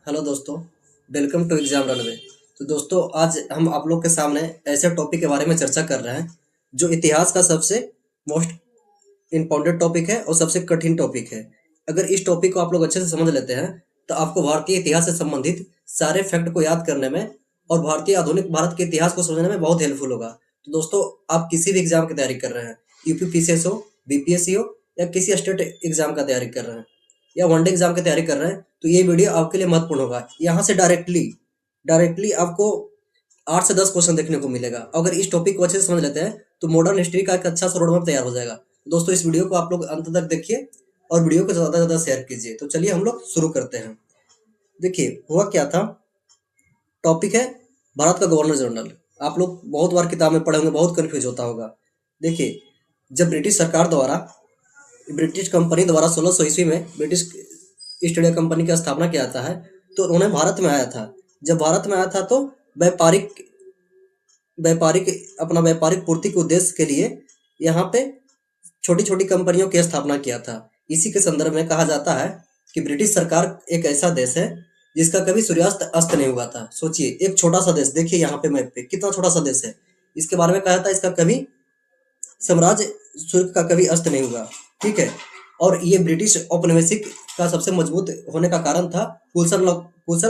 Hello दोस्तों, welcome to exam runway. तो दोस्तों, आज हम आप लोग के सामने ऐसे टॉपिक के बारे में चर्चा कर रहे हैं जो इतिहास का सबसे मोस्ट इम्पोर्टेंट टॉपिक है और सबसे कठिन टॉपिक है। अगर इस टॉपिक को आप लोग अच्छे से समझ लेते हैं तो आपको भारतीय इतिहास से संबंधित सारे फैक्ट को याद करने में और भारतीय आधुनिक भारत के इतिहास को समझने में बहुत हेल्पफुल होगा। तो दोस्तों, आप किसी भी एग्जाम की तैयारी कर रहे हैं, यूपीपीसीएस हो, बीपीएससी हो या किसी स्टेट एग्जाम का तैयारी कर रहे हैं या वनडे एग्जाम की तैयारी कर रहे हैं, तो ये वीडियो आपके लिए महत्वपूर्ण होगा। यहाँ से डायरेक्टली डायरेक्टली आपको 8 से 10 क्वेश्चन देखने को मिलेगा। अगर इस टॉपिक को अच्छे से समझ लेते हैं तो मॉडर्न हिस्ट्री का एक अच्छा सा रोड मैप तैयार हो जाएगा। दोस्तों, इस वीडियो को आप लोग अंत तक देखिए और वीडियो को ज़्यादा से ज़्यादा शेयर कीजिए। तो चलिए हम लोग शुरू करते हैं। देखिए, हुआ क्या था। टॉपिक है भारत का गवर्नर जनरल। आप लोग बहुत बार किताब में पढ़े होंगे, बहुत कन्फ्यूज होता होगा। देखिए, जब ब्रिटिश कंपनी द्वारा 1600 ईस्वी में ब्रिटिश ईस्ट इंडिया कंपनी की स्थापना किया जाता है, तो उन्हें भारत में आया था। जब भारत में आया था तो व्यापारिक व्यापारिक अपना व्यापारिक पूर्ति के उद्देश्य के लिए यहाँ पे छोटी छोटी कंपनियों की स्थापना किया था। इसी के संदर्भ में कहा जाता है कि ब्रिटिश सरकार एक ऐसा देश है जिसका कभी सूर्यास्त अस्त नहीं हुआ था। सोचिए, एक छोटा सा देश, देखिए यहाँ पे मैप पे कितना छोटा सा देश है। इसके बारे में कहा जाता है इसका कभी साम्राज्य शुल्क का कभी अस्त नहीं हुआ। ठीक है। और ये ब्रिटिश औपनिवेशिक का सबसे मजबूत होने का कारण था कुशल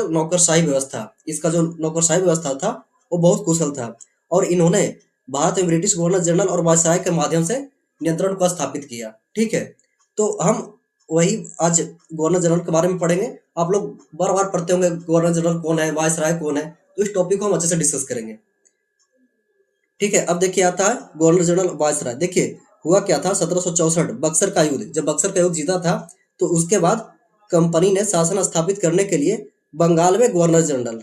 नौकरशाही व्यवस्था। इसका जो नौकरशाही व्यवस्था था वो बहुत कुशल था। और इन्होंने भारत में ब्रिटिश गवर्नर जनरल और वायसराय के माध्यम से नियंत्रण को स्थापित किया। ठीक है। तो हम वही आज गवर्नर जनरल के बारे में पढ़ेंगे। आप लोग बार बार पढ़ते होंगे गवर्नर जनरल कौन है, वायसराय कौन है। तो इस टॉपिक को हम अच्छे से डिस्कस करेंगे। ठीक है। अब देखिए आता है गवर्नर जनरल वायसराय। देखिए, हुआ क्या था। 1764 बक्सर का युद्ध, जब बक्सर का युद्ध जीता था तो उसके बाद कंपनी ने शासन स्थापित करने के लिए बंगाल में गवर्नर जनरल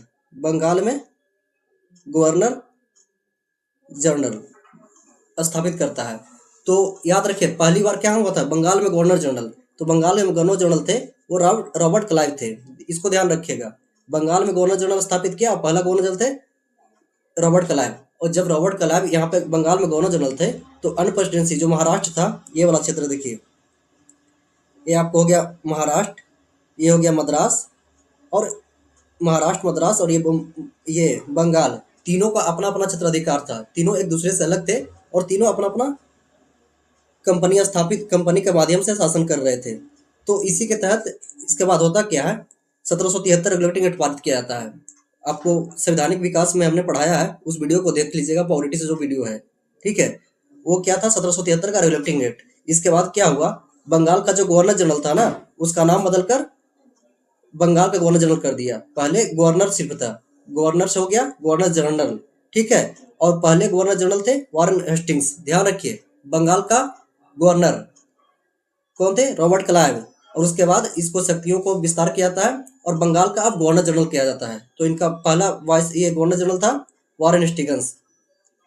स्थापित करता है। तो याद रखिए, पहली बार क्या हुआ था, बंगाल में गवर्नर जनरल। तो बंगाल में गवर्नर जनरल थे वो रॉबर्ट क्लाइव थे। इसको ध्यान रखिएगा। बंगाल में गवर्नर जनरल स्थापित किया और पहला गवर्नर जनरल थे रॉबर्ट क्लाइव। और जब रॉबर्ट क्लाइव यहाँ पे बंगाल में गवर्नर जनरल थे तो अन्य प्रेसिडेंसी जो महाराष्ट्र था, ये वाला क्षेत्र देखिए, ये आपको हो गया महाराष्ट्र, ये हो गया मद्रास, और महाराष्ट्र, मद्रास और ये बंगाल, तीनों का अपना अपना क्षेत्राधिकार था। तीनों एक दूसरे से अलग थे और तीनों अपना अपना कंपनी के माध्यम से शासन कर रहे थे। तो इसी के तहत इसके बाद होता क्या है, 1773 रेगुलेटिंग एक्ट पारित किया जाता है। आपको संवैधानिक विकास में हमने पढ़ाया है, उस वीडियो को देख लीजिएगा, पॉलिटी से जो वीडियो है। ठीक है। वो क्या था, 1773 का रेगुलेटिंग एक्ट। इसके बाद क्या हुआ, बंगाल का जो गवर्नर जनरल था ना, उसका नाम बदलकर बंगाल का गवर्नर जनरल कर दिया। पहले गवर्नर सिर्फ था, गवर्नर से हो गया गवर्नर जनरल। ठीक है। और पहले गवर्नर जनरल थे वारेन हेस्टिंग्स। ध्यान रखिए, बंगाल का गवर्नर कौन थे, रॉबर्ट क्लाइव। और उसके बाद इसको शक्तियों को विस्तार किया जाता है और बंगाल का अब गवर्नर जनरल किया जाता है। तो इनका पहला वाइस ये गवर्नर जनरल था वारेन हेस्टिंग्स।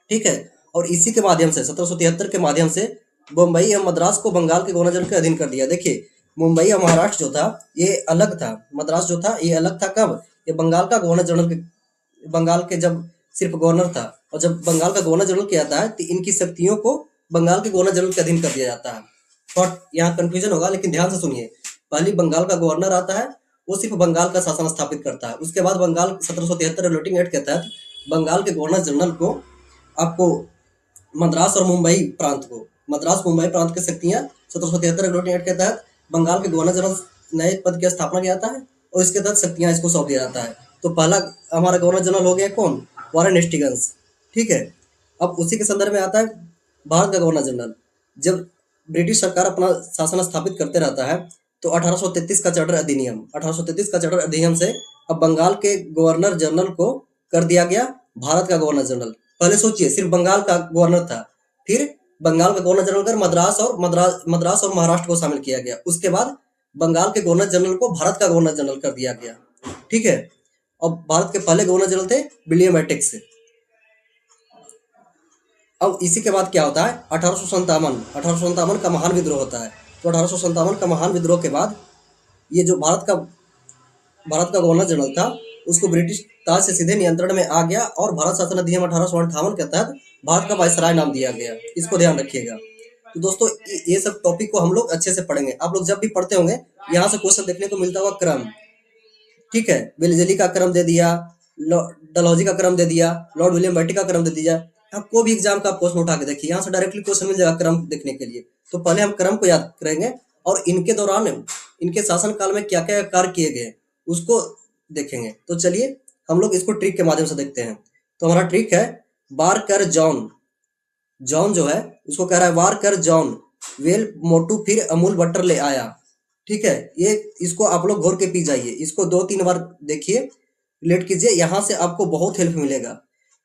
ठीक है। और इसी के माध्यम से 1773 के माध्यम से मुंबई एवं मद्रास को बंगाल के गवर्नर जनरल के अधीन कर दिया। देखिए, मुंबई और महाराष्ट्र जो था ये अलग था, मद्रास जो था ये अलग था। कब, ये बंगाल का गवर्नर जनरल के बंगाल के जब सिर्फ गवर्नर था, और जब बंगाल का गवर्नर जनरल किया जाता है तो इनकी शक्तियों को बंगाल के गवर्नर जनरल के अधीन कर दिया जाता है। थोड़ा यहाँ कंफ्यूजन होगा, लेकिन ध्यान से सुनिए। पहले बंगाल का गवर्नर आता है, वो सिर्फ बंगाल का शासन स्थापित करता है। उसके बाद बंगाल 1773 रेगुलेटिंग एक्ट के तहत बंगाल के गवर्नर जनरल को आपको मद्रास मुंबई प्रांत की शक्तियां 1773 रेगुलेटिंग एक्ट के तहत बंगाल के गवर्नर जनरल नए पद की स्थापना किया जाता है और इसके तहत शक्तियां इसको सौंप दिया जाता है। तो पहला हमारा गवर्नर जनरल हो गया कौन, वारेन हेस्टिंग्स। ठीक है। अब उसी के संदर्भ में आता है भारत का गवर्नर जनरल। जब ब्रिटिश सरकार अपना शासन स्थापित करते रहता है तो 1833 का चार्टर अधिनियम से अब बंगाल के गवर्नर जनरल को कर दिया गया भारत का गवर्नर जनरल। पहले सोचिए, सिर्फ बंगाल का गवर्नर था, फिर बंगाल का गवर्नर जनरल कर मद्रास और महाराष्ट्र को शामिल किया गया। उसके बाद बंगाल के गवर्नर जनरल को भारत का गवर्नर जनरल कर दिया गया। ठीक है। और भारत के पहले गवर्नर जनरल थे विलियम एटेक्स। अब इसी के बाद क्या होता है, 1857 का महान विद्रोह होता है। तो 1857 का महान विद्रोह के बाद ये जो भारत का गवर्नर जनरल था उसको ब्रिटिश ताज से सीधे नियंत्रण में आ गया और भारत शासन अधिनियम 1858 के तहत भारत का वायसराय नाम दिया गया। इसको ध्यान रखिएगा। तो दोस्तों, ये सब टॉपिक को हम लोग अच्छे से पढ़ेंगे। आप लोग जब भी पढ़ते होंगे यहाँ से क्वेश्चन देखने को मिलता होगा क्रम। ठीक है, वेलेज़ली का क्रम दे दिया, डलहौजी का क्रम दे दिया, लॉर्ड विलियम बेंटिक का क्रम दे दिया। यहाँ कोई भी एग्जाम का आप क्वेश्चन उठा के देखिए, यहाँ से डायरेक्टली क्वेश्चन मिल जाएगा क्रम देखने के लिए। तो पहले हम क्रम को याद करेंगे और इनके दौरान इनके शासन काल में क्या क्या कार्य किए गए उसको देखेंगे। तो चलिए हम लोग इसको ट्रिक के माध्यम से देखते हैं। तो हमारा ट्रिक है वार कर जॉन। जॉन जो है उसको कह रहा है वार कर जॉन, वेल मोटू फिर अमूल बटर ले आया। ठीक है, ये इसको आप लोग घोर के पी जाइए, इसको 2-3 बार देखिए, रिलेट कीजिए, यहाँ से आपको बहुत हेल्प मिलेगा।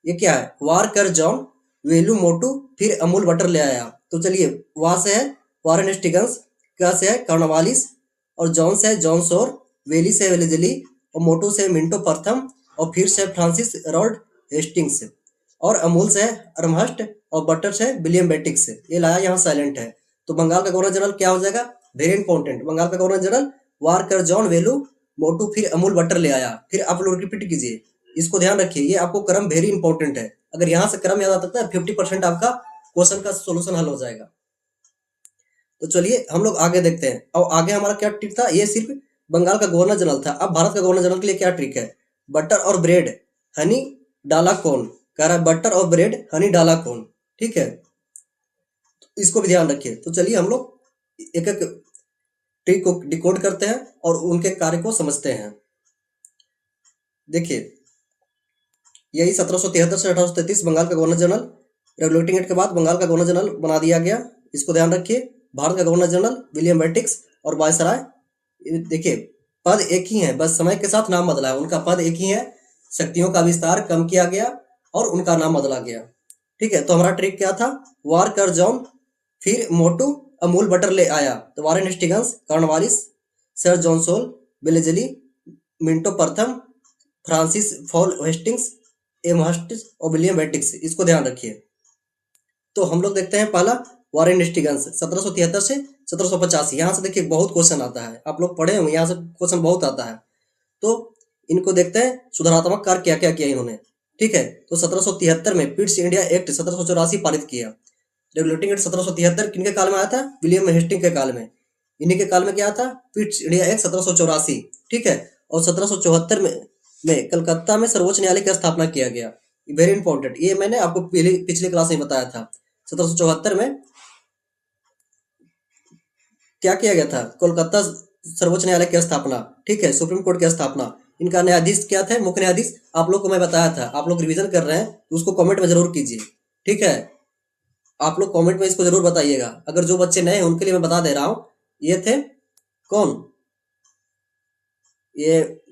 ये क्या है, वार कर जॉन, वेलू मोटू फिर अमूल बटर ले आया। तो चलिए, वहां से है वारेन हेस्टिंग्स, का से है कॉर्नवालिस, और जॉन से है जॉन शोर, वेली से वेलेजली, और मोटू से मिंटो प्रथम, और फिर से फ्रांसिस रॉड हेस्टिंग्स, और अमूल से है अरमहस्ट, और बटर से विलियम बेटिक्स। ये लाया यहाँ साइलेंट है। तो बंगाल का गवर्नर जनरल क्या हो जाएगा, वेरी इंपॉर्टेंट, बंगाल का गवर्नर जनरल वार कर जॉन वेलू मोटू फिर अमूल बटर ले आया। फिर आप लोग रिपीट कीजिए, इसको ध्यान रखिए, ये आपको क्रम वेरी इंपॉर्टेंट है। अगर यहाँ से क्रम याद आता है 50% आपका क्वेश्चन का सोल्यूशन हल हो जाएगा। तो चलिए हम लोग आगे देखते हैं। और आगे हमारा क्या ट्रिक था, ये सिर्फ बंगाल का गवर्नर जनरल था। अब भारत का गवर्नर जनरल के लिए क्या ट्रिक है, बटर और ब्रेड हनी डाला कौन, कह रहा है बटर और ब्रेड हनी डाला कौन। ठीक है, इसको भी ध्यान रखिए। तो चलिए हम लोग एक एक ट्रिक को डिकोड करते हैं और उनके कार्य को समझते हैं। देखिए, यही 1773 से 1833 बंगाल का गवर्नर जनरल, रेगुलेटिंग एक्ट के बाद बंगाल का गवर्नर जनरल बना दिया गया। इसको ध्यान रखिए। भारत का गवर्नर जनरल विलियम बेटिक्स और वायसराय, देखिए पद एक ही है, बस समय के साथ नाम बदला है। उनका पद एक ही है, शक्तियों का विस्तार कम किया गया और उनका नाम बदला गया। ठीक है, तो हमारा ट्रिक क्या था, वार कर जॉन फिर मोटू अमूल बटर ले आया। तो Warren Hastings, Cornwallis, sir John Shore, Wellesley, Minto प्रथम, फ्रांसिस फॉल हेस्टिंग्स, एमहस्ट और विलियम बेटिक्स, इसको ध्यान रखिए। तो हम लोग देखते हैं पहला वारेन हेस्टिंग्स 1773 से 1785। यहाँ से देखिए बहुत क्वेश्चन आता है, आप लोग पढ़े होंगे, यहाँ से क्वेश्चन बहुत आता है। तो इनको देखते हैं सुधारात्मक कार्य क्या क्या किया इन्होंने। ठीक है, तो 1773 में पिट्स इंडिया एक्ट 1784 पारित किया। रेगुलेटिंग एक्ट 1773 किनके काल में आया था, विलियम हेस्टिंग के काल में। इन्हीं के काल में क्या था, पिट्स इंडिया एक्ट 1784। ठीक है, और 1774 में कलकत्ता में सर्वोच्च न्यायालय की स्थापना किया गया। वेरी इंपॉर्टेंट, ये मैंने आपको पिछले क्लास में बताया था। 1774 में क्या किया गया था, कोलकाता सर्वोच्च न्यायालय की स्थापना। ठीक है, सुप्रीम कोर्ट की स्थापना। इनका न्यायाधीश क्या थे, मुख्य न्यायाधीश, आप लोग को मैं बताया था। आप लोग रिवीजन कर रहे हैं तो उसको कमेंट में जरूर कीजिए। ठीक है, आप लोग कमेंट में इसको जरूर बताइएगा। अगर जो बच्चे नए हैं उनके लिए मैं बता दे रहा हूं, ये थे कौन, ये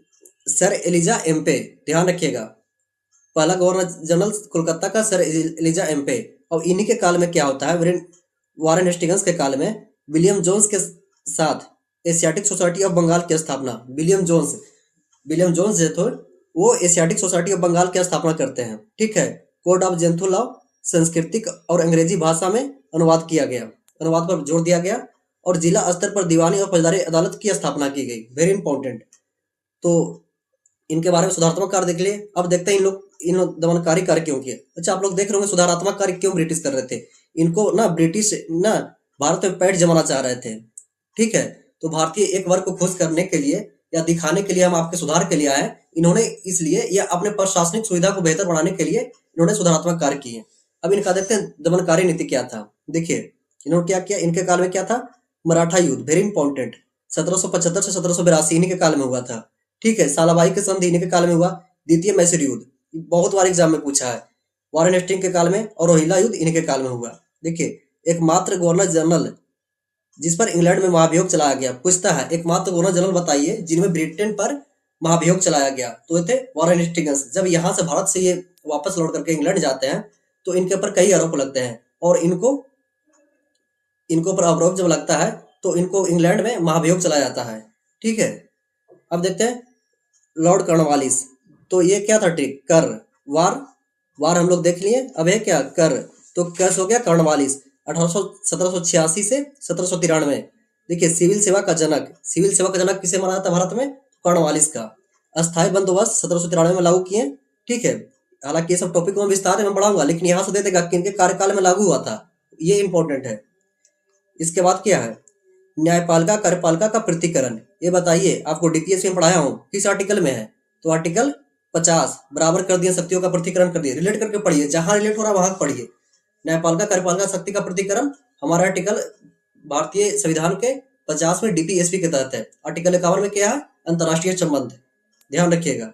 सर एलिजा एम्पे, ध्यान रखिएगा। पहला गवर्नर जनरल कोलकाता का सर एलिजा एम्पे। और इन्हीं के काल में क्या होता है, वारेन हेस्टिंग्स के काल में विलियम जोन्स के साथ एशियाटिक सोसाइटी ऑफ बंगाल की स्थापना। विलियम जोन्स जो थे वो एशियाटिक सोसाइटी ऑफ बंगाल की स्थापना करते हैं। ठीक है, कोड ऑफ जेंथू लॉ सांस्कृतिक और अंग्रेजी भाषा में अनुवाद किया गया, अनुवाद पर जोर दिया गया। और जिला स्तर पर दीवानी और फौजदारी अदालत की स्थापना की गई, वेरी इंपॉर्टेंट। तो इनके बारे में सुधारात्मक कार्य देख लिए। अब देखते हैं इन लोग दमनकारी कार्य क्यों किए। अच्छा, आप लोग देख रहे होंगे सुधारात्मक कार्य क्यों ब्रिटिश कर रहे थे। इनको ना ब्रिटिश ना भारत में पैठ जमाना चाह रहे थे। ठीक है, तो भारतीय एक वर्ग को खुश करने के लिए या दिखाने के लिए हम आपके सुधार के लिए आए। इन्होंने इसलिए या अपने प्रशासनिक सुविधा को बेहतर बनाने के लिए इन्होंने सुधारात्मक कार्य किए। अब इनका देखते हैं दमनकारी नीति क्या था। देखिए इन्होंने क्या किया, इनके काल में क्या था, मराठा युद्ध, वेरी इंपॉर्टेंट, 1775 से 1782 इन्हीं के काल में हुआ था। ठीक है, सालाबाई के संधि इन्हीं के काल में हुआ। द्वितीय मैसूर युद्ध, बहुत बार एग्जाम में पूछा है, वारेन हेस्टिंग के काल में। और रोहिला युद्ध इन्हीं के काल में हुआ। देखिए, एकमात्र गवर्नर जनरल जिस पर इंग्लैंड में महाभियोग चलाया गया, पूछता है एकमात्र गवर्नर जनरल बताइए जिनमें ब्रिटेन पर महाभियोग चलाया गया, तो ये थे वारेन हेस्टिंग्स। जब यहाँ से भारत से ये वापस लौट करके इंग्लैंड जाते हैं तो इनके ऊपर कई आरोप लगते हैं और इनको ऊपर आरोप जब लगता है तो इनको इंग्लैंड में महाभियोग चलाया जाता है। ठीक है, अब देखते हैं लॉर्ड कॉर्नवालिस। तो ये क्या था ट्रिक, कर वार हम लोग देख लिए। अब है क्या, कर, तो कैसे हो गया कॉर्नवालिस। 1786 से 1793। देखिए, सिविल सेवा का जनक किसे माना जाता भारत में, कॉर्नवालिस का। अस्थायी बंदोबस्त 1793 में लागू किए। ठीक है, हालांकि ये सब टॉपिक में विस्तार में पढ़ाऊंगा, लेकिन यहाँ से दे देगा कि इनके कार्यकाल में लागू हुआ था, ये इंपॉर्टेंट है। इसके बाद क्या है, न्यायपालिका कार्यपालिका का पृथकीकरण। ये बताइए, आपको डीपीएससी में पढ़ाया हूँ, किस आर्टिकल में है? तो आर्टिकल 50, बराबर कर दिए शक्तियों का पृथक्करण कर दिए। रिलेट करके पढ़िए, जहां रिलेट हो रहा है वहां पढ़िए। न्यायपालिका कार्यपालिका शक्ति का पृथक्करण हमारा आर्टिकल भारतीय संविधान के 50 में डीपीएसपी के तहत है। आर्टिकल 51 में क्या है? अंतर्राष्ट्रीय संबंध, ध्यान रखिएगा।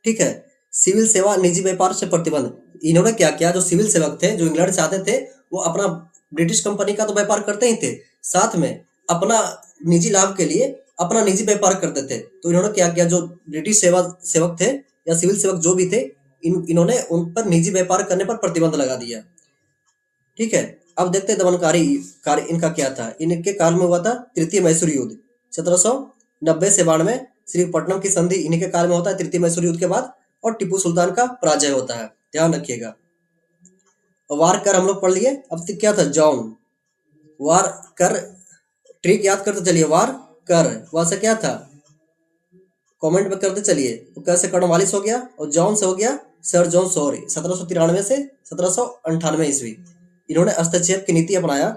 ठीक है। सिविल सेवा निजी व्यापार से प्रतिबंध, इन्होंने क्या किया, जो सिविल सेवक थे, जो इंग्लैंड से आते थे, वो अपना ब्रिटिश कंपनी का तो व्यापार करते ही थे, साथ में अपना निजी लाभ के लिए अपना निजी व्यापार करते थे। तो इन्होंने क्या किया, जो ब्रिटिश सेवक थे या सिविल सेवक जो भी थे, इन्होंने उन पर निजी व्यापार करने पर प्रतिबंध लगा दिया। ठीक है। अब देखते हैं दमनकारी कार्य इनका क्या था। इनके काल में हुआ था तृतीय मैसूर युद्ध 1790 से 92। श्रीरंगपट्टनम की संधि इन्हीं के काल में होता है, तृतीय मैसूर युद्ध के बाद। और टीपू सुल्तान का पराजय होता है, ध्यान रखिएगा। वार कर हम लोग पढ़ लिए। अब तक क्या था? जॉन वार कर, ट्रिक याद करते चलिए। वार कर, वहां से क्या था? कमेंट में करते चलिए। तो कैसे कर्नवालिस हो गया और जॉन से हो गया सर जॉन सॉरी। 1793 से 1798 ईस्वी इन्होंने हस्तक्षेप की नीति अपनाया।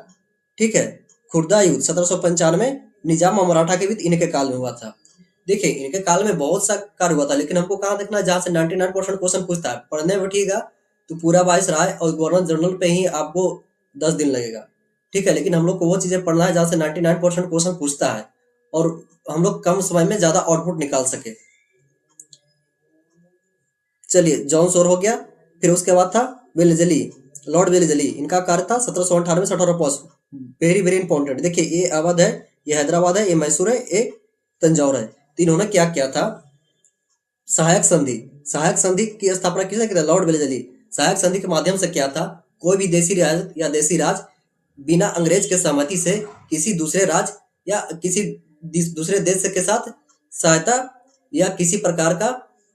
ठीक है। खुर्दा युद्ध 1795, निजाम और मराठा के बीच इनके काल में हुआ था। देखिए, इनके काल में बहुत सा कार्य हुआ था, लेकिन हमको कहाँ देखना है? जहां से 99% क्वेश्चन पूछता है। पढ़ने बैठिएगा तो पूरा 22 रहा है, और गवर्नर जनरल पे ही आपको 10 दिन लगेगा। ठीक है। लेकिन हम लोग को वो चीजें पढ़ना है जहां से 99% क्वेश्चन पूछता है, और हम लोग कम समय में ज्यादा आउटपुट निकाल सके। चलिए, जॉन सोर हो गया। फिर उसके बाद था वेलेजली, लॉर्ड वेलेजली। इनका कार्य था 1798 से 1805। Very very important. देखिए, ये अवध है, ये हैदराबाद है, ये मैसूर है, ये तंजौर है। तो इन्होंने क्या किया था? सहायक संधि, सहायक संधि की स्थापना किसने की था? Lord Wellesley. सहायक संधि के माध्यम से क्या था? कोई भी देसी रियासत या देसी राज बिना अंग्रेज के सहमति से किसी दूसरे राज्य या किसी दूसरे देश के साथ सहायता या किसी प्रकार का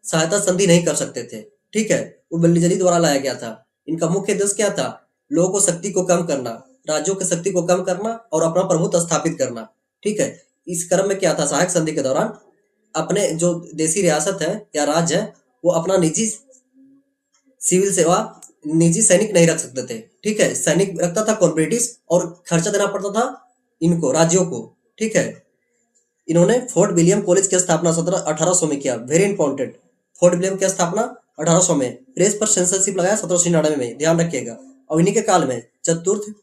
सहायता संधि नहीं कर सकते थे। ठीक है। वो वेलेजली द्वारा लाया गया था। इनका मुख्य उद्देश्य क्या था? लोगों को शक्ति को कम करना, राज्यों की शक्ति को कम करना और अपना प्रभुत्व स्थापित करना। ठीक है। इस क्रम में क्या था? सहायक संधि के दौरान अपने जो देसी रियासत है या राज्य है, वो अपना निजी सिविल सेवा, निजी सैनिक नहीं रख सकते थे। ठीक है। सैनिक रखता था कौन? ब्रिटिश, और खर्चा देना पड़ता था इनको, राज्यों को। ठीक है। इन्होंने फोर्ट विलियम कॉलेज की स्थापना 1800 में किया। Very important. फोर्ट विलियम की स्थापना 1800 में। प्रेस पर सेंसरशिप लगाया 1799 में, ध्यान रखिएगा। और इन्हीं के काल में चतुर्थ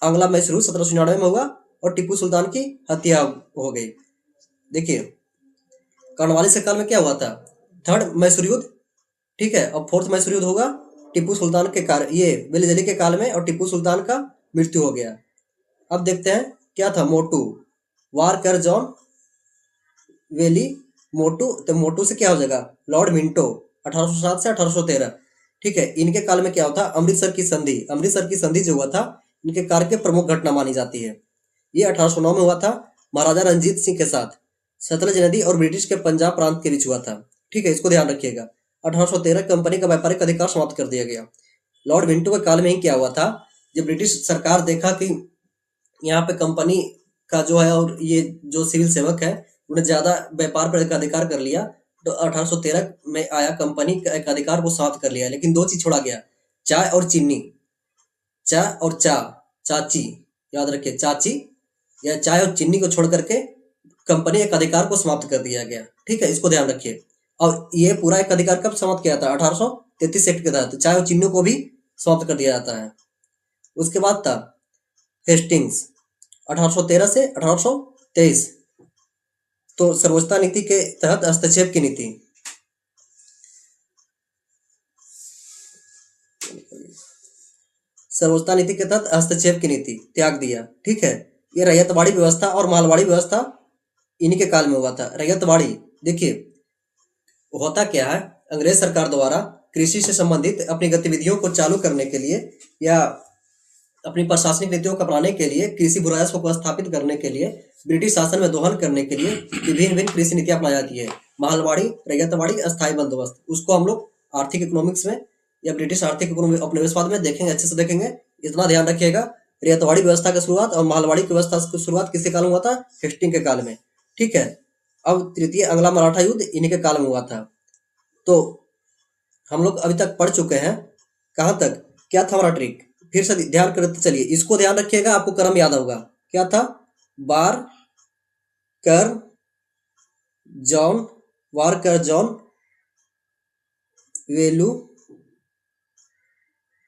आंग्ला मैसूर 1799 में हुआ, और टीपू सुल्तान की हत्या हो गई। देखिए, कर्नवालिस के काल में क्या हुआ था? थर्ड मैसूर युद्ध। ठीक है। और फोर्थ मैसूर युद्ध होगा टीपू सुल्तान के काल, ये वेलेजली के काल में, और टीपू सुल्तान का मृत्यु हो गया। अब देखते हैं क्या था? मोटू वार कर जॉन वेली मोटू। तो मोटू से क्या हो जाएगा? लॉर्ड मिंटो, 1807 से 1813। ठीक है। इनके काल में क्या होता? अमृतसर की संधि। अमृतसर की संधि जो हुआ था, इनके कार्य की प्रमुख घटना मानी जाती है। ये 1809 में हुआ था, महाराजा रंजीत सिंह के साथ। सतलज नदी और ब्रिटिश के पंजाब प्रांत के बीच हुआ था। ठीक है, इसको ध्यान रखिएगा। 1813 कंपनी का व्यापारिक अधिकार समाप्त कर दिया गया। लॉर्ड मिंटो के काल में ही क्या हुआ था? जब ब्रिटिश सरकार देखा कि यहाँ पे कंपनी का जो है और ये जो सिविल सेवक है, उन्हें ज्यादा व्यापार पर एक अधिकार कर लिया, तो 1813 में आया, कंपनी का एक अधिकार को समाप्त कर लिया। लेकिन दो चीज छोड़ा गया, चाय और चीनी। चाय और चाची, याद रखिए, चाची या चाय और चीनी को छोड़ करके कंपनी एक अधिकार को समाप्त कर दिया गया। ठीक है, इसको ध्यान रखिए। और ये पूरा एक अधिकार कब समाप्त किया था? 1833 एक्ट के तहत चाय और चीनी को भी समाप्त कर दिया जाता है। उसके बाद था हेस्टिंग्स, 1813 से 1823। तो सर्वोच्चता नीति के तहत हस्तक्षेप की नीति। सर्वोच्चता नीति के तहत हस्तक्षेप की नीति त्याग दिया। ठीक है। ये रैयतवाड़ी व्यवस्था और मालवाड़ी व्यवस्था इन्हीं के काल में हुआ था। रैयतवाड़ी, देखिए होता क्या है, अंग्रेज सरकार द्वारा कृषि से संबंधित अपनी गतिविधियों को चालू करने के लिए या अपनी प्रशासनिक नीतियों को अपनाने के लिए, कृषि बुराइयों को स्थापित करने के लिए, ब्रिटिश शासन में दोहन करने के लिए विभिन्न विभिन्न कृषि नीतियां अपनाई जाती है। मालवाड़ी, रैयतवाड़ी, अस्थायी बंदोबस्त, उसको हम लोग आर्थिक इकोनॉमिक्स में या ब्रिटिश आर्थिक उपनिवेशवाद में देखेंगे, अच्छे से देखेंगे। इतना ध्यान रखिएगा। रैयतवाड़ी व्यवस्था की शुरुआत और मालवाड़ी की व्यवस्था की शुरुआत किसके काल में हुआ था? हेस्टिंग के काल में। ठीक है। अब तृतीय आंग्ला मराठा युद्ध इन्हीं के काल में हुआ था। तो हम लोग अभी तक पढ़ चुके हैं। कहां तक? क्या था हमारा ट्रिक? फिर से ध्यान करते चलिए, इसको ध्यान रखिएगा, आपको क्रम याद होगा। क्या था? बार कर जॉन, वार कर जॉन, वेलू,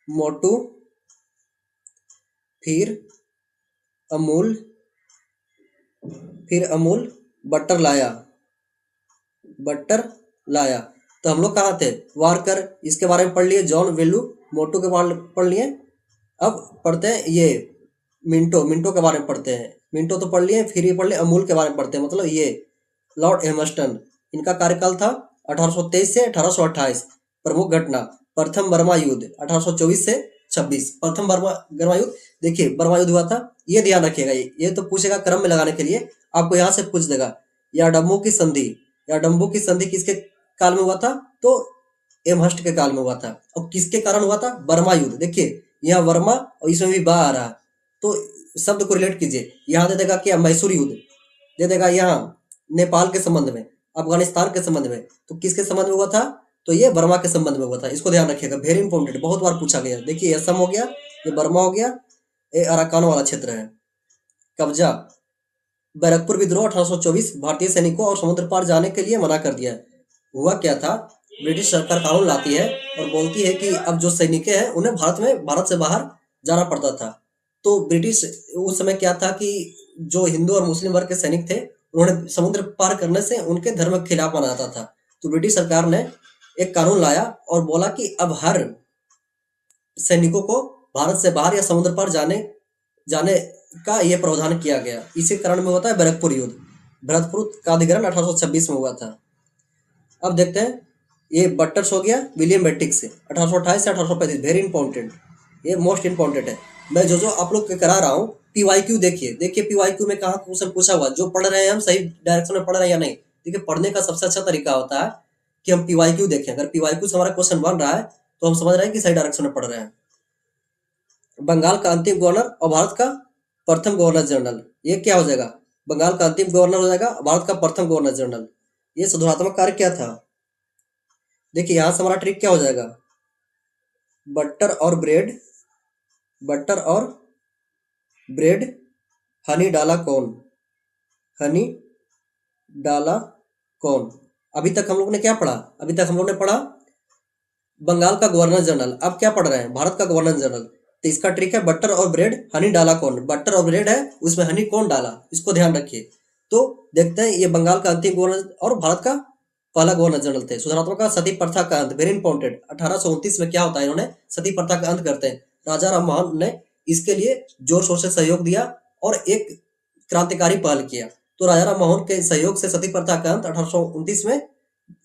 मोटू, फिर अमूल, बटर लाया, बटर लाया। तो हम लोग कहाँ थे? वारकर, इसके बारे में पढ़ लिए, जॉन, वेलू, मोटू के बारे में पढ़ लिए। अब पढ़ते हैं ये मिंटो, मिंटो के बारे में पढ़ते हैं। मिंटो तो पढ़ लिए, फिर ये पढ़ लिए अमूल के बारे में पढ़ते हैं। मतलब ये लॉर्ड एमस्टन, इनका कार्यकाल था 1823 से 1828। प्रमुख घटना, प्रथम बर्मा युद्ध 1824 से 26। प्रथम बर्मा युद्ध, देखिए बर्मा युद्ध हुआ था, ये ध्यान रखिएगा। ये तो पूछेगा क्रम में लगाने के लिए, आपको यहाँ से पूछ देगा। याडम्बू की संधि, याडम्बू की संधि किसके काल में हुआ था? तो एमहर्स्ट के काल में हुआ था। और किसके कारण हुआ था? बर्मा युद्ध। देखिए यहाँ वर्मा और इसमें भी बा आ रहा है, तो शब्द को रिलेट कीजिए। यहाँ दे देगा क्या? मैसूर युद्ध दे देगा, यहाँ नेपाल के संबंध में, अफगानिस्तान के संबंध में। तो किसके संबंध में हुआ था? तो ये बर्मा के संबंध में हुआ था। इसको ध्यान रखिएगा, वेरी इंपॉर्टेंट, बहुत बार पूछा गया। देखिए असम हो गया, ये बर्मा हो गया, ये अराकान वाला क्षेत्र है। कब्जा, बैरकपुर विद्रोह 1824, भारतीय सैनिकों और समुद्र पार जाने के लिए मना कर दिया। हुआ क्या था? ब्रिटिश सरकार कानून लाती है और बोलती है कि अब जो सैनिक हैं उन्हें भारत से बाहर जाना पड़ता था। तो ब्रिटिश उस समय क्या था कि जो हिंदू और मुस्लिम वर्ग के सैनिक थे, उन्होंने समुद्र पार करने से उनके धर्म के खिलाफ माना जाता था। तो ब्रिटिश सरकार ने एक कानून लाया और बोला कि अब हर सैनिकों को भारत से बाहर या समुद्र पार जाने जाने का यह प्रावधान किया गया। इसी कारण में होता है बैरकपुर युद्ध। भरतपुर का अधिग्रहण 1826 में हुआ था। अब देखते हैं, ये बट्टर्स हो गया, विलियम बेटिक्स 1828 से 1835, वेरी इंपॉर्टेंट, ये मोस्ट इंपॉर्टेंट है। मैं जो आप लोग के करा रहा हूँ, पीवाईक्यू देखिए, पीवाईक्यू में कहाँ क्वेश्चन पूछा हुआ, जो पढ़ रहे हैं हम सही डायरेक्शन में पढ़ रहे हैं या नहीं। देखिए पढ़ने का सबसे अच्छा तरीका होता है कि हम पीवाईक्यू देखें। अगर पीवाईक्यू से हमारा क्वेश्चन बन रहा है तो हम समझ रहे हैं कि सही डायरेक्शन में पढ़ रहे हैं। बंगाल का अंतिम गवर्नर और भारत का प्रथम गवर्नर जनरल, ये क्या हो जाएगा? बंगाल का अंतिम गवर्नर हो जाएगा, भारत का प्रथम गवर्नर जनरल। ये सुधारात्मक कार्य क्या था? देखिए यहां से हमारा ट्रिक क्या हो जाएगा? बटर और ब्रेड, बटर और ब्रेड, हनी डाला कौन, हनी डाला कौन। अभी तक हम लोग ने क्या पढ़ा? अभी तक हम लोग ने पढ़ा बंगाल का गवर्नर जनरल। अब क्या पढ़ रहे हैं? भारत का गवर्नर जनरल। तो इसका ट्रिक है बटर और ब्रेड, हनी डाला कौन। बटर और ब्रेड है, उसमें हनी कौन डाला, इसको ध्यान रखिए। तो देखते हैं, ये बंगाल का अंतिम गवर्नर और भारत का पहला गवर्नर जनरल थे। सुधारात्मक का सती प्रथा का अंत, वेरी इंपॉर्टेंट। 1829 में क्या होता है? इन्होंने सती प्रथा का अंत करते हैं। राजा राम मोहन ने इसके लिए जोर शोर से सहयोग दिया और एक क्रांतिकारी पहल किया। तो राजा राम मोहन के सहयोग से सती प्रथा का अंत 1829 में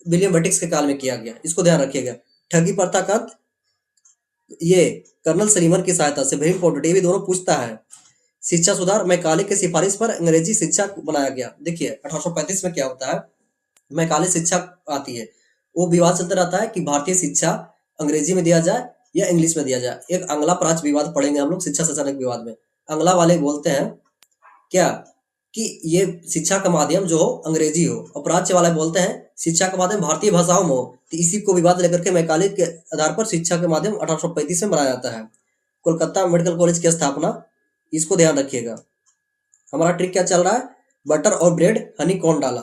विलियम बेटिक्स के काल में किया गया। इसको ध्यान रखिएगा। ठगी प्रथा का अंत, ये कर्नल सलीमन की सहायता से, वेरी इंपॉर्टेंट, ये भी दोनों पूछता है। शिक्षा सुधार, मैकाले की सिफारिश पर अंग्रेजी शिक्षा बनाया गया। देखिए 1835 में क्या होता है? मैकाले शिक्षा आती है। वो विवाद चलता रहता है कि भारतीय शिक्षा अंग्रेजी में दिया जाए या इंग्लिश में दिया जाए। एक आंग्ला प्राच्य विवाद पढ़ेंगे हम लोग शिक्षा संचालक विवाद में। आंग्ला वाले बोलते हैं क्या कि ये शिक्षा का माध्यम जो हो अंग्रेजी हो, और प्राच्य वाले बोलते हैं शिक्षा का माध्यम भारतीय भाषाओं में हो। तो इसी को विवाद लेकर के मैकाले के आधार पर शिक्षा के माध्यम 1835 में बनाया जाता है। कोलकाता मेडिकल कॉलेज की स्थापना, इसको ध्यान रखिएगा। हमारा ट्रिक क्या चल रहा है? बटर और ब्रेड, हनी कौन डाला।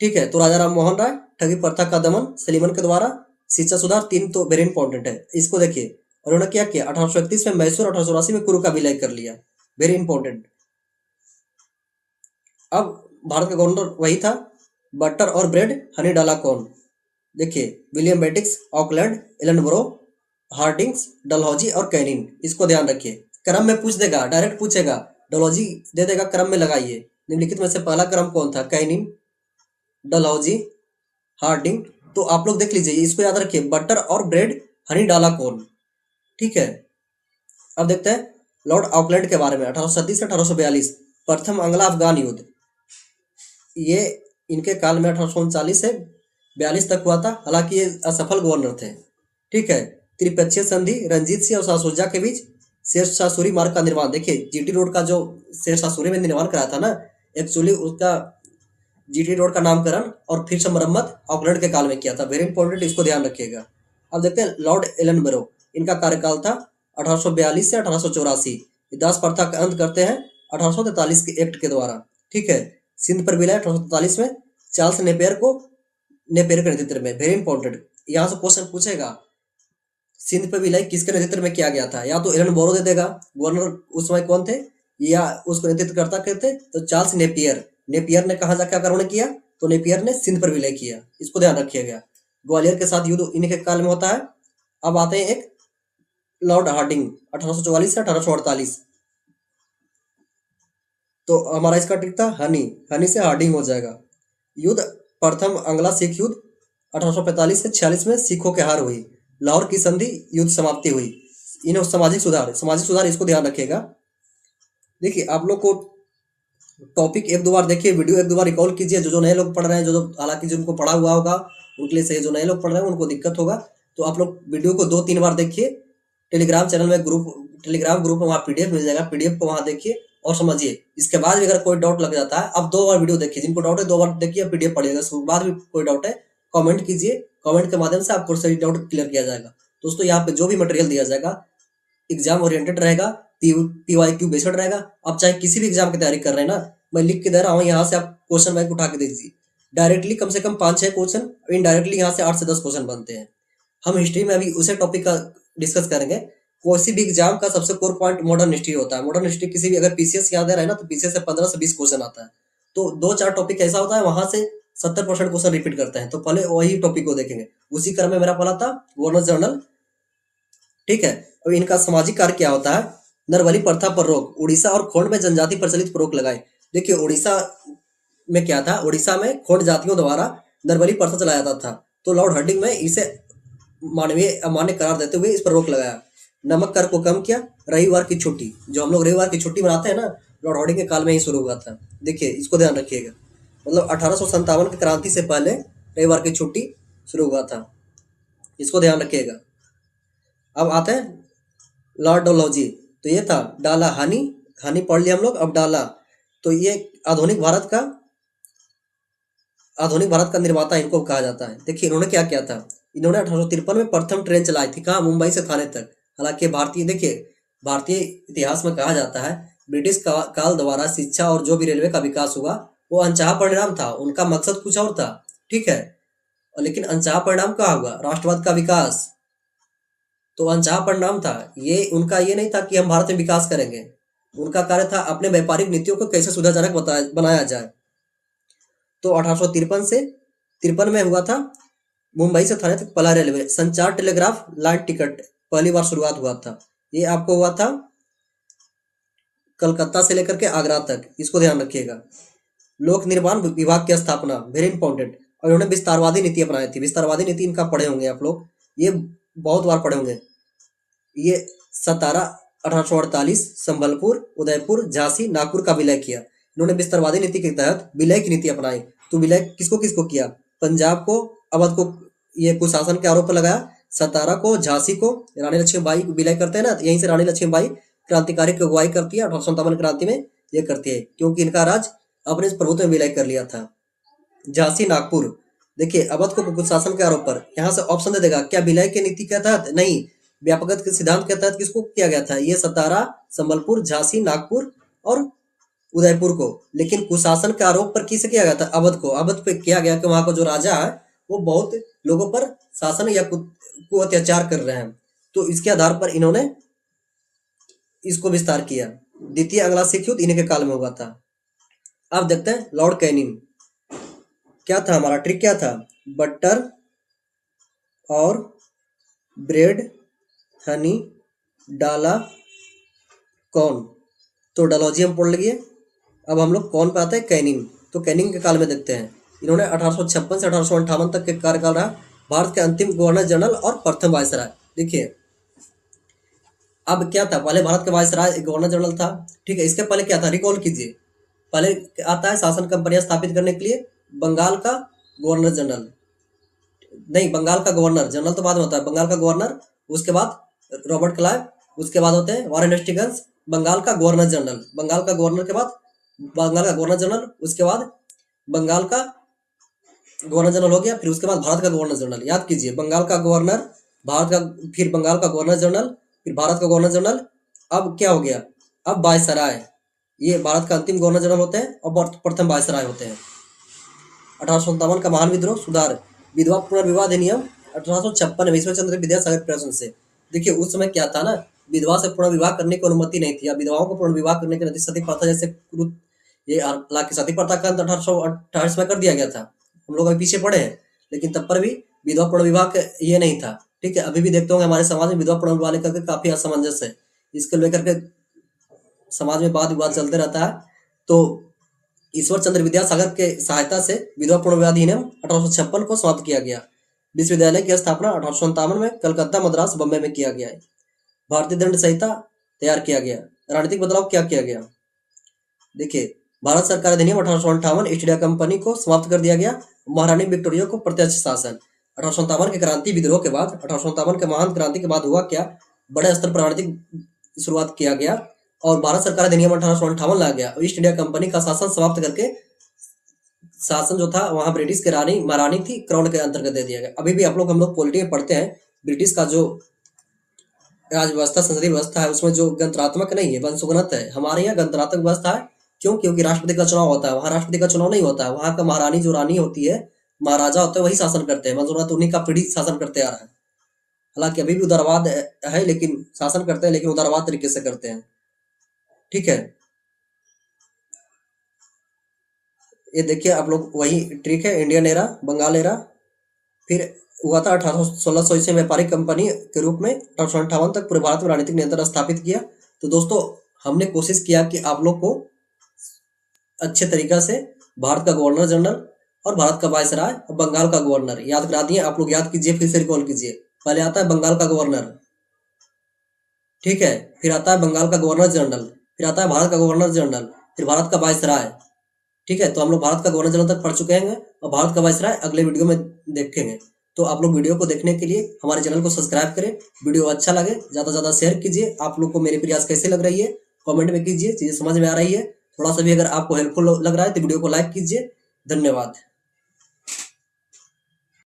ठीक है, तो राजा राम मोहन राय, ठगी प्रथा का दमन सलीमन के द्वारा, शिक्षा सुधार, तीन तो वेरी इंपॉर्टेंट है। इसको देखिए, और उन्होंने क्या किया? 1831 में मैसूर, 1884 में कुरु का विलय कर लिया, वेरी इंपॉर्टेंट। अब भारत का गवर्नर वही था। बटर और ब्रेड, हनी डाला कौन। देखिए विलियम बेटिक्स, ऑकलैंड, एलनब्रो, हार्डिंग्स, डलहौजी और कैनिन, इसको ध्यान रखिए। क्रम में पूछ देगा, डायरेक्ट पूछेगा, डलहौजी दे देगा, क्रम में लगाइए। निम्नलिखित में से पहला क्रम कौन था? Canning, Dalhousie, Hardinge. तो आप लोग देख लीजिए, इसको याद रखिए, बटर और ब्रेड, हनी डाला कौन। ठीक है, अब देखते हैं लॉर्ड ऑकलैंड के बारे में। 1837 से 1842, प्रथम अंग्ला अफगान युद्ध, ये इनके काल में 1839 से 42 तक हुआ था। हालांकि ये असफल गवर्नर थे। ठीक है, त्रिपक्षीय संधि, रंजीत सिंह और शाह शुजा के बीच शेरशाह सूरी मार्ग का निर्माण। देखिए जीटी रोड का जो शेरशाह सूरी में निर्माण कराया था ना, एक्चुअली उसका जीटी रोड का नामकरण और फिर से मरम्मत ऑकलैंड के काल में किया था, वेरी इंपॉर्टेंट, इसको ध्यान रखिएगा। अब देखते हैं लॉर्ड एलनबरो, इनका कार्यकाल था 1842 से 1884। दास प्रथा का अंत करते हैं 1843 के एक्ट के द्वारा। ठीक है। सिंध पर विलय 1843 में चार्ल्स नेपियर के नेतृत्व में। वेरी इंपॉर्टेंट, यहाँ से क्वेश्चन पूछेगा सिंध पर विलय किसके नेतृत्व में किया गया था। या तो एलन बोरो दे देगा, गवर्नर उस समय कौन थे, या उसको नेतृत्व करता थे तो चार्ल्स नेपियर। नेपियर ने कहा जाकर आक्रमण किया, तो नेपियर ने सिंध पर विलय किया, इसको ध्यान रखिएगा। ग्वालियर के साथ युद्ध इन्हीं के काल में होता है। अब आते हैं एक लॉर्ड हार्डिंग 1844 से 1848। तो हमारा इसका ट्रिक था हनी, हनी से हार्डिंग हो जाएगा। युद्ध प्रथम अंग्ला सिख युद्ध 1845 से 46 में सिखों की हार हुई। लाहौर की संधि, युद्ध समाप्ति हुई। इन्हें सामाजिक सुधार इसको ध्यान रखिएगा। देखिए आप लोग को टॉपिक एक दो बार देखिए, वीडियो एक दो बार रिकॉल कीजिए। जो नए लोग पढ़ रहे हैं, जो हालांकि जिनको पढ़ा हुआ होगा उनके लिए सही, जो नए लोग पढ़ रहे हैं उनको दिक्कत होगा, तो आप लोग वीडियो को 2-3 बार देखिए। टेलीग्राम चैनल में टेलीग्राम ग्रुप में वहाँ पीडीएफ मिल जाएगा, पीडीएफ को वहाँ देखिए और समझिए। इसके बाद भी अगर कोई डाउट लग जाता है, अब 2 बार वीडियो देखिए। जिनको डाउट है 2 बार देखिए, पीडीएफ पढ़िएगा। उसके बाद भी कोई डाउट है कमेंट कीजिए, कमेंट के माध्यम से आपको सही डाउट क्लियर किया जाएगा। दोस्तों यहाँ पे जो भी मटेरियल दिया जाएगा एग्जाम ओरिएंटेड रहेगा, PYQ बेस्ड रहेगा। आप चाहे किसी भी एग्जाम की तैयारी कर रहे हैं ना, मैं लिख के दे रहा हूँ, यहाँ से आप क्वेश्चन बैंक उठा के दे दीजिए। डायरेक्टली कम से कम 5-6 क्वेश्चन, इनडायरेक्टली यहाँ से 8 से 10 क्वेश्चन बनते हैं। हम हिस्ट्री में अभी उसे टॉपिक का डिस्कस करेंगे। किसी भी एग्जाम का सबसे कोर पॉइंट मॉडर्न हिस्ट्री होता है। मॉडर्न हिस्ट्री किसी भी, अगर पीसीएस याद है ना, तो पीसीएस से 15 से 20 क्वेश्चन आता है। तो 2-4 टॉपिक ऐसा होता है, वहां से 70% क्वेश्चन रिपीट करते हैं। तो पहले वही टॉपिक को देखेंगे। उसी क्रम में मेरा पहला था गवर्नर जनरल, ठीक है। अब इनका सामाजिक कार्य क्या होता है। नरबली प्रथा पर रोक, उड़ीसा और खोंड में जनजाति प्रचलित पर रोक लगाए। देखिए उड़ीसा में क्या था, उड़ीसा में खोंड जातियों द्वारा नरबली प्रथा चलाया जाता था। तो लॉर्ड हार्डिंग में इसे मानवीय अमान्य करार देते हुए इस पर रोक लगाया। नमक कर को कम किया। रविवार की छुट्टी, जो हम लोग रविवार की छुट्टी मनाते हैं ना, लॉर्ड हार्डिंग के काल में ही शुरू हुआ था। देखिए इसको ध्यान रखिएगा, मतलब 1857 की क्रांति से पहले रविवार की छुट्टी शुरू हुआ था, इसको ध्यान रखिएगा। अब आते हैं लॉर्ड डलहौजी, तो ये था डाला हनी, हनी पढ़ लिया हम लोग। अब डाला, तो ये आधुनिक भारत का निर्माता इनको कहा जाता है। देखिए इन्होंने क्या किया था, इन्होंने 1853 में प्रथम ट्रेन चलाई थी, कहाँ, मुंबई से थाने तक। हालांकि भारतीय इतिहास में कहा जाता है ब्रिटिश काल द्वारा शिक्षा और जो भी रेलवे का विकास हुआ वो अनचाहा परिणाम था। उनका मकसद कुछ और था, ठीक है, लेकिन अनचाहा परिणाम क्या हुआ, राष्ट्रवाद का विकास। तो अनचाहा परिणाम था ये, उनका ये नहीं था कि हम भारत में विकास करेंगे। उनका कार्य था अपने व्यापारिक नीतियों को कैसे सुविधाजनक बनाया जाए। तो 1853 से 53 में हुआ था मुंबई से थाने तक पहला रेलवे संचार टेलीग्राफ लाइन टिकट पहली बार शुरुआत हुआ था। ये आपको हुआ था कलकत्ता से लेकर के आगरा तक, इसको ध्यान रखिएगा। लोक निर्माण विभाग की स्थापना, वेरी इंपॉर्टेंट। और उन्होंने विस्तारवादी नीति अपनाई थी। विस्तारवादी नीति इनका पढ़े होंगे आप लोग, ये बहुत बार पढ़े होंगे। ये 1848 संबलपुर, उदयपुर, झांसी, नागपुर का विलय किया। इन्होंने विस्तारवादी नीति के तहत विलय की नीति अपनाई। तो विलय किसको किसको किया, पंजाब को, अवध को ये कुशासन के आरोप पर लगाया, सतारा को, झांसी को रानी लक्ष्मीबाई विलय करते हैं ना, यहीं से रानी लक्ष्मीबाई क्रांतिकारी की अगुवाई करती है। 1857 क्रांति में ये करती है, क्योंकि इनका राज अपने प्रभुत्व में विलय कर लिया था। झांसी, नागपुर, देखिए अवध को कुशासन के आरोप पर, यहाँ से ऑप्शन दे देगा क्या विलय की नीति के तहत, नहीं, व्यापक के सिद्धांत के तहत किसको किया गया था, ये सतारा, संबलपुर, झांसी, नागपुर और उदयपुर को। लेकिन कुशासन के आरोप पर किसे किया गया था, अवध को। अवध पे किया गया कि वहां का जो राजा है वो बहुत लोगों पर शासन या को अत्याचार कर रहे हैं, तो इसके आधार पर इन्होंने इसको विस्तार किया। द्वितीय अंग्ला सिख युद्ध इन्हीं के काल में हुआ था। अब देखते हैं लॉर्ड कैनिंग क्या था, हमारा ट्रिक क्या था, बटर और ब्रेड, हनी, डाला, कॉर्न। तो डलहौजी हम पढ़ लिए। अब हम लोग कौन पे आते हैं, कैनिंग। तो कैनिंग के काल में देखते हैं, इन्होंने 1856 से 1858 तक के कार्यकाल रहा। भारत के अंतिम गवर्नर जनरल और प्रथम वायसराय। देखिए अब क्या था, पहले भारत के वायसराय गवर्नर जनरल था, ठीक है। इसके पहले क्या था, रिकॉल कीजिए। पहले आता है शासन कंपनियां स्थापित करने के लिए बंगाल का गवर्नर जनरल, नहीं बंगाल का गवर्नर जनरल तो बाद में होता है, बंगाल का गवर्नर, उसके बाद रॉबर्ट क्लाइव, उसके बाद होते हैं वारेन हेस्टिंग्स, बंगाल का गवर्नर जनरल, बंगाल का गवर्नर के बाद बंगाल का गवर्नर जनरल, उसके बाद बंगाल का गवर्नर जनरल हो गया, फिर उसके बाद भारत का गवर्नर जनरल। याद कीजिए, बंगाल का गवर्नर, भारत का, फिर बंगाल का गवर्नर जनरल, फिर भारत का गवर्नर जनरल। अब क्या हो गया, अब वायसराय, ये भारत का अंतिम गवर्नर जनरल होते हैं और प्रथम वायसराय होते हैं। 1857 का महान विद्रोह सुधार विधवा पुनर्विवाह अधिनियम 1856 में ईश्वर चंद्र विद्यासागर प्रश्न से। देखिए उस समय क्या था ना, विधवा से पुनर्विवाह करने की अनुमति नहीं थी। अब विधवाओं को पुनर्विवाह करने की नहीं थी। सती प्रथा जैसे ये हालांकि सती प्रथा का अंत 1828 में कर दिया गया था, हम लोग अभी पीछे पड़े हैं, लेकिन तब पर भी विधवा पुनर्विवाह ये नहीं था। ठीक है, अभी भी देखते होंगे हमारे समाज में विधवा पुनर्विवाह लेकर के काफी असमंजस है। इसको लेकर के समाज में वाद विवाद चलते रहता है। तो ईश्वर चंद्र विद्यासागर के सहायता से विधवा पुनर्विवाह अधिनियम 1856 को समाप्त किया गया। विश्वविद्यालय की स्थापना 1857 में कलकत्ता, मद्रास, बम्बई में किया गया है। भारतीय दंड संहिता तैयार किया गया। राजनीतिक बदलाव क्या किया गया? देखिए, भारत सरकार अधिनियम 1858 ईस्ट इंडिया कंपनी को समाप्त कर दिया गया। महारानी विक्टोरिया को प्रत्यक्ष शासन। 1857 के क्रांति विद्रोह के बाद, 1857 के महान क्रांति के बाद हुआ क्या, बड़े स्तर पर राजनीतिक शुरुआत किया गया और भारत सरकार अधिनियम 1858 लाया गया। ईस्ट इंडिया कंपनी का शासन समाप्त करके शासन जो था वहां ब्रिटिश के रानी महारानी थी, क्राउन के अंतर्गत दे दिया गया। अभी भी हम लोग पॉलिटी में पढ़ते हैं, ब्रिटिश का जो राज व्यवस्था, संसदीय व्यवस्था है, उसमें जो गणतंत्रात्मक नहीं है, वंशगुणत है। हमारे यहाँ गणतंत्रात्मक व्यवस्था है। क्यों? क्योंकि राष्ट्रपति का चुनाव होता है, वहां राष्ट्रपति का चुनाव नहीं होता है। वहां का महारानी जो रानी होती है, महाराजा होते हैं, वही शासन करते हैं। वंशगुणत उन्हीं का पीढ़ी शासन करते आ रहा है। हालांकि अभी भी उदारवाद है, लेकिन शासन करते हैं, लेकिन उदारवाद तरीके से करते हैं। ठीक है, ये देखिए आप लोग, वही ट्रिक है, इंडियन एरा, बंगाल एरा, फिर हुआ था 1600 ईस्वी में व्यापारिक कंपनी के रूप में 1858 तक पूरे भारत में राजनीतिक नियंत्रण स्थापित किया। तो दोस्तों, हमने कोशिश किया कि आप लोग को अच्छे तरीका से भारत का गवर्नर जनरल और भारत का वायसराय और बंगाल का गवर्नर याद करा दिए। आप लोग याद कीजिए, फिर से रिकॉल कीजिए। पहले आता है बंगाल का गवर्नर, ठीक है, फिर आता है बंगाल का गवर्नर जनरल, फिर आता है भारत का गवर्नर जनरल, फिर भारत का वायसराय। ठीक है, तो हम लोग भारत का गवर्नर जनरल तक पढ़ चुके हैं और भारत का वायसराय अगले वीडियो में देखेंगे। तो आप लोग वीडियो को देखने के लिए हमारे चैनल को सब्सक्राइब करें। वीडियो अच्छा लगे ज़्यादा से ज़्यादा शेयर कीजिए। आप लोग को मेरे प्रयास कैसे लग रही है कमेंट में कीजिए, चीज़ें समझ में आ रही है। थोड़ा सा भी अगर आपको हेल्पफुल लग रहा है तो वीडियो को लाइक कीजिए। धन्यवाद।